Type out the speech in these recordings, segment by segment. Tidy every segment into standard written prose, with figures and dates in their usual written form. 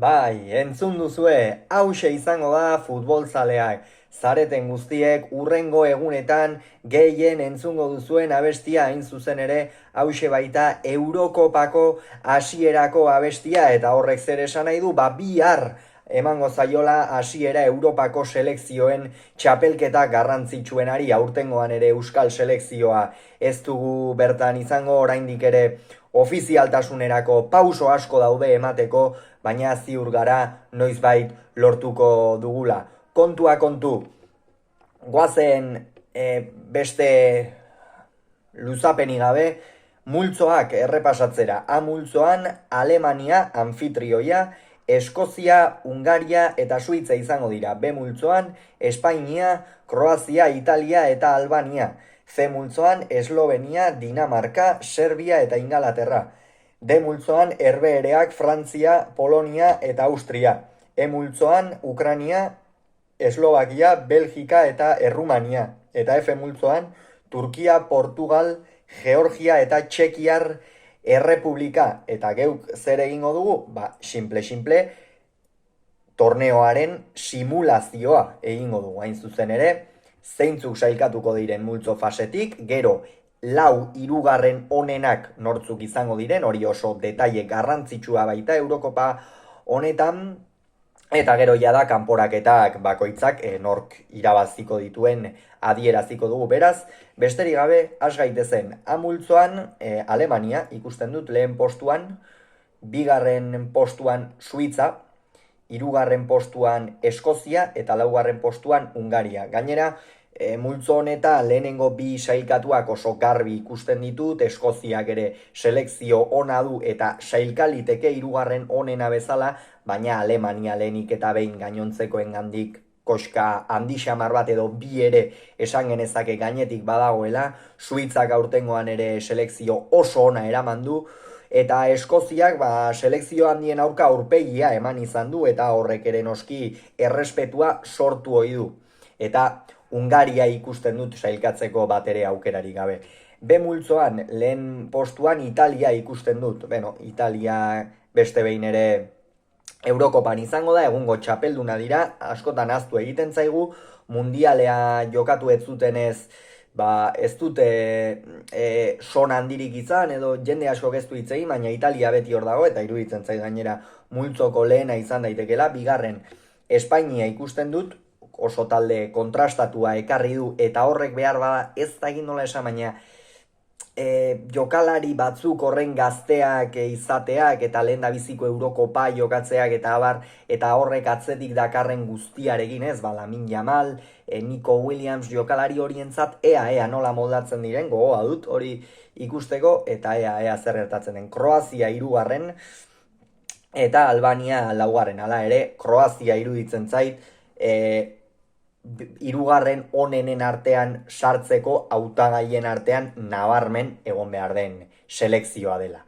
Bai, entzun duzue, hause izango da futbolzaleak. Zareten guztiek urrengo egunetan gehien entzungo duzuen abestia hain zuzen ere hause baita Eurokopako hasierako abestia eta horrek zer esan nahi du, bihar emango zaiola hasiera Europako selekzioen txapelketa garrantzitsuenari aurtengoan ere Euskal selekzioa ez dugu bertan izango oraindik ere ofizialtasunerako pauso asko daude emateko, baina ziur gara noizbait lortuko dugula. Kontua kontu, goazen beste luzapenik gabe, multzoak errepasatzera. Multzoan Alemania anfitrioia, Eskozia, Hungaria eta Suitza izango dira. B multzoan Espainia, Kroazia, Italia eta Albania. C multzoan Eslovenia, Dinamarka, Serbia eta Ingalaterra. D multzoan Herbehereak, Frantzia, Polonia eta Austria. E multzoan Ukrania, Eslovakia, Belgika eta Errumania. Eta F multzoan Turkia, Portugal, Georgia eta Txekiar Errepublika. Eta geuk zer egingo dugu? Simple, torneoaren simulazioa egingo dugu. Hain zuzen ere, zeintzuk sailkatuko diren multzo fasetik, gero lau hirugarren onenak nortzuk izango diren, hori oso detaile garrantzitsua baita Eurokopa honetan, eta gero jada kanporaketak bakoitzak nork irabaziko dituen adieraziko dugu. Beraz, besterik gabe, has gaitezen. Multzoan Alemania ikusten dut lehen postuan, bigarren postuan Suitza, hirugarren postuan Eskozia eta laugarren postuan Hungaria. Gainera, multzo honetan lehenengo bi sailkatuak oso garbi ikusten ditut, Eskoziak ere selekzio ona du eta sailkaliteke hirugarren onena bezala, baina Alemania lehenik eta behin gainontzekoengandik koska handi xamar bat edo bi ere esan genezake gainetik badagoela, Suitzak aurtengoan ere selekzio oso ona eraman du, eta Eskoziak selekzio handien aurka aurpegia eman izan du eta horrek ere noski errespetua sortu ohi du. Eta Hungaria ikusten dut sailkatzeko bat ere aukerari gabe. B multzoan lehen postuan Italia ikusten dut. Italia beste behin ere Eurokopan izango da, egungo txapelduna dira, askotan ahaztu egiten zaigu, mundialea jokatu ez zutenez, ez dute son handirik izan, edo jende asko ez du hitz egin, baina Italia beti hor dago, eta iruditzen zait gainera multzoko lehena izan daitekela. Bigarren, Espainia ikusten dut, oso talde kontrastatua ekarri du, eta horrek behar bada ez da egin nola esan, baina jokalari batzuk horren gazteak izateak eta lehen da biziko Eurokopa jokatzeak eta abar, eta horrek atzetik dakarren guztiarekin ez, Lamin Yamal, Nico Williams jokalari horientzat ea nola moldatzen diren, gogoa dut hori ikusteko, eta ea zer gertatzen den. Kroazia hirugarren eta Albania laugarren. Hala ere, Kroazia iruditzen zait hirugarren onenen artean sartzeko hautagaien artean nabarmen egon behar den selekzioa dela.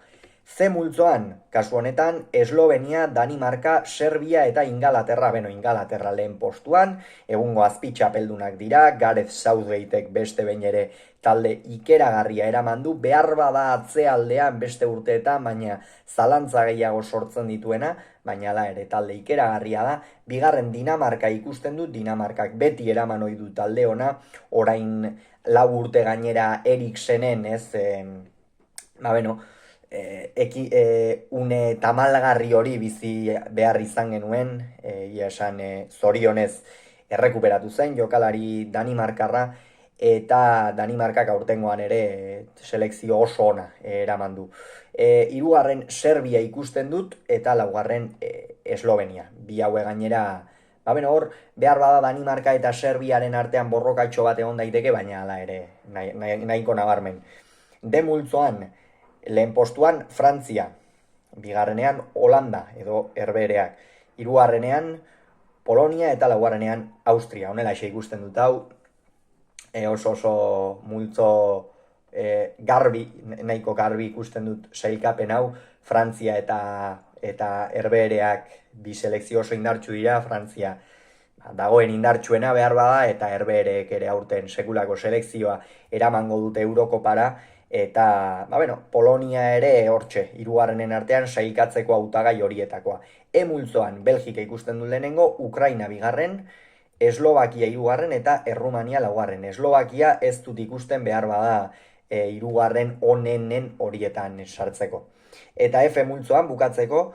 C multzoan, kasu honetan, Eslovenia, Danimarka, Serbia eta Ingalaterra. Ingalaterra lehen postuan, egungo azpitxapeldunak dira, Gareth Southgatek beste behin ere talde ikeragarria eraman du, behar bada atzealdean beste urteetan, baina zalantza gehiago sortzen dituena, baina hala ere talde ikeragarria da. Bigarren Dinamarka ikusten dut, Dinamarkak beti eraman ohi du talde ona, orain 4 urte gainera Eriksenen, une tamalgarri hori bizi behar izan genuen, esan zorionez errekuperatu zen jokalari Danimarkarra, eta Danimarkak aurtengoan ere selekzio oso ona eraman du. Hirugarren Serbia ikusten dut eta laugarren Eslovenia. Bi haue gainera, hor behar bada Danimarka eta Serbiaren artean borrokatxo bat egon daiteke, baina hala ere nahiko nabarmen. D multzoan lehen postuan Frantzia, bigarrenean Holanda edo Herbehereak, hirugarrenean Polonia eta laugarrenean Austria. Honela ikusten dut hau, oso multzo nahiko garbi ikusten dut sailkapen hau. Frantzia eta Herbehereak bi selekzio oso indartsu dira. Frantzia dagoen indartsuena behar bada, eta Herbehereek ere aurten sekulako selekzioa eramango dute Eurokopara, eta Polonia ere hortxe, hirugarrenen artean sailkatzeko hautagai horietakoa. Multzoan Belgika ikusten du lehenengo, Ukraina bigarren, Eslovakia hirugarren eta Errumania laugarren. Eslovakia ez dut ikusten behar bada hirugarren onenen horietan sartzeko. Eta F multzoan bukatzeko,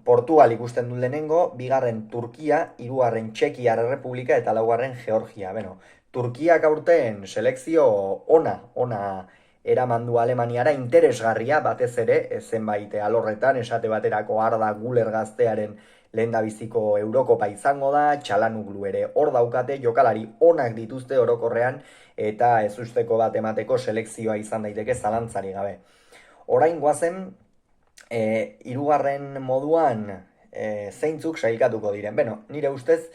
Portugal ikusten du lehenengo, bigarren Turkia, hirugarren Txekiar Errepublika eta laugarren Georgia. Beno, Turkiak aurten selekzio ona eraman du Alemaniara, interesgarria batez ere, zenbait alorretan, esate baterako Arda Güler gaztearen lehendabiziko Eurokopa izango da, Txalanoglu ere hor daukate, jokalari onak dituzte orokorrean, eta ez usteko bat emateko selekzioa izan daiteke zalantzari gabe. Orain goazen, hirugarren moduan zeintzuk sailkatuko diren. Beno, nire ustez,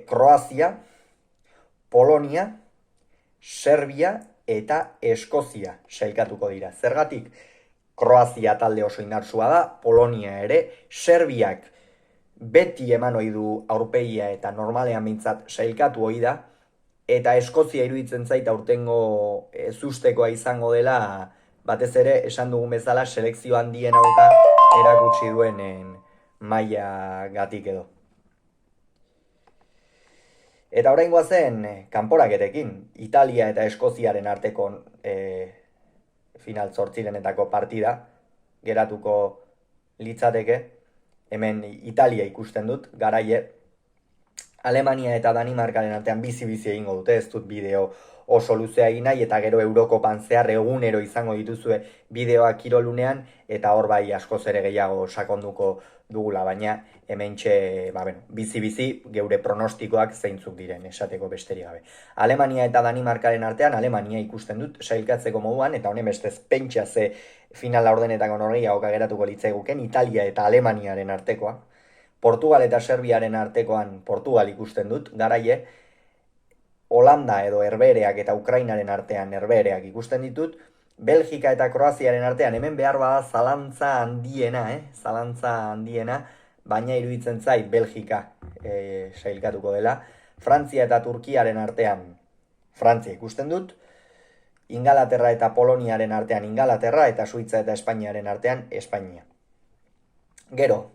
Kroazia, Polonia, Serbia eta Eskozia sailkatuko dira. Zergatik, Kroazia talde oso indartsua da, Polonia ere, Serbiak beti eman ohi du aurpegia eta normalean mintzat sailkatu ohi da, eta Eskozia iruditzen zait aurtengo ezustekoa izango dela, batez ere, esan dugun bezala, selekzio handien auka erakutsi duenen maila gatik edo. Eta orain goazen, kanporaketekin, Italia eta Eskoziaren arteko final zortzirenetako partida geratuko litzateke. Hemen Italia ikusten dut, garaie, Alemania eta Danimarkaren artean bizi-bizi egingo dute, ez dut bideo oso luzea egin nahi, eta gero Eurokopan zehar egunero izango dituzue bideoak kirolunean, eta hor bai askoz ere gehiago sakonduko dugula, baina hementxe bizi-bizi geure pronostikoak zeintzuk diren, esateko besterik gabe. Alemania eta Danimarkaren artean, Alemania ikusten dut sailkatzeko moduan, eta honen bestez pentsa ze final laurdenetako norgehiagoka geratuko litzaiguken, Italia eta Alemaniaren artekoa. Portugal eta Serbiaren artekoan Portugal ikusten dut, garaie, Holanda edo Herbehereak eta Ukrainaren artean Herbehereak ikusten ditut, Belgika eta Kroaziaren artean hemen behar bada zalantza handiena, baina iruditzen zait Belgika sailkatuko dela. Frantzia eta Turkiaren artean Frantzia ikusten dut, Ingalaterra eta Poloniaren artean Ingalaterra eta Suitza eta Espainiaren artean Espainia. Gero,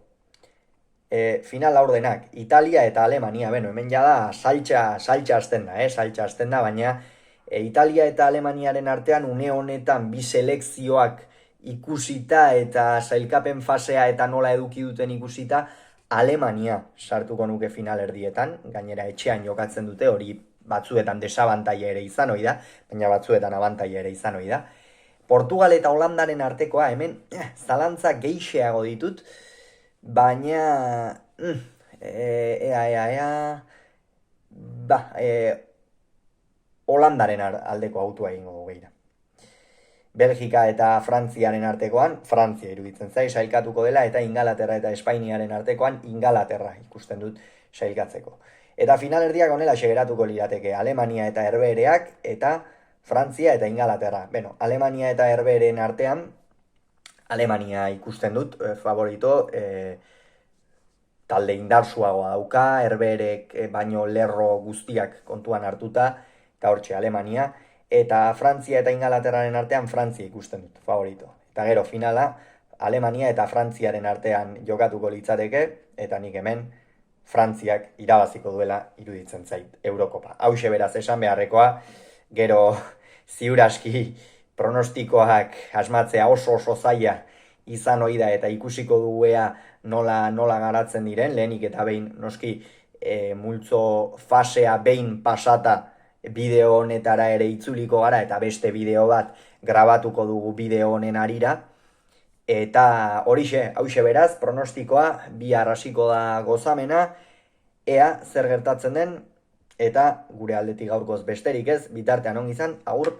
final laurdenak, Italia eta Alemania, hemen ja da saltxa hasten da, baina Italia eta Alemaniaren artean une honetan bi selekzioak ikusita eta sailkapen fasea eta nola eduki duten ikusita, Alemania sartuko nuke final erdietan, gainera etxean jokatzen dute, hori batzuetan desabantaia ere izan ohi da, baina batzuetan abantaia ere izan ohi da. Portugal eta Holandaren artekoa hemen zalantza geixeago ditut, baina Holandaren aldeko autua egingo dugu begira. Belgika eta Frantziaren artekoan, Frantzia iruditzen zai sailkatuko dela, eta Ingalaterra eta Espainiaren artekoan Ingalaterra ikusten dut sailkatzeko. Eta final erdiak honela segeratuko lirateke, Alemania eta Herbehereak eta Frantzia eta Ingalaterra. Beno, Alemania eta Herbehereen artean Alemania ikusten dut, favorito, talde indartsuagoa dauka, Herbeherek baino lerro guztiak kontuan hartuta, eta hortxe Alemania, eta Frantzia eta Ingalaterraren artean Frantzia ikusten dut, favorito. Eta gero finala, Alemania eta Frantziaren artean jokatuko litzateke, eta nik hemen Frantziak irabaziko duela iruditzen zait Eurokopa. Hauxe beraz esan beharrekoa, gero ziuraski pronostikoak asmatzea oso zaila izan ohi da, eta ikusiko duguea nola garatzen diren, lehenik eta behin noski multzo fasea behin pasata bideo honetara ere itzuliko gara, eta beste bideo bat grabatuko dugu bideo honen arira, eta hauxe beraz, pronostikoa bihar hasiko da gozamena, ea zer gertatzen den, eta gure aldetik gaurkoz besterik ez, bitartean ongi izan, agur!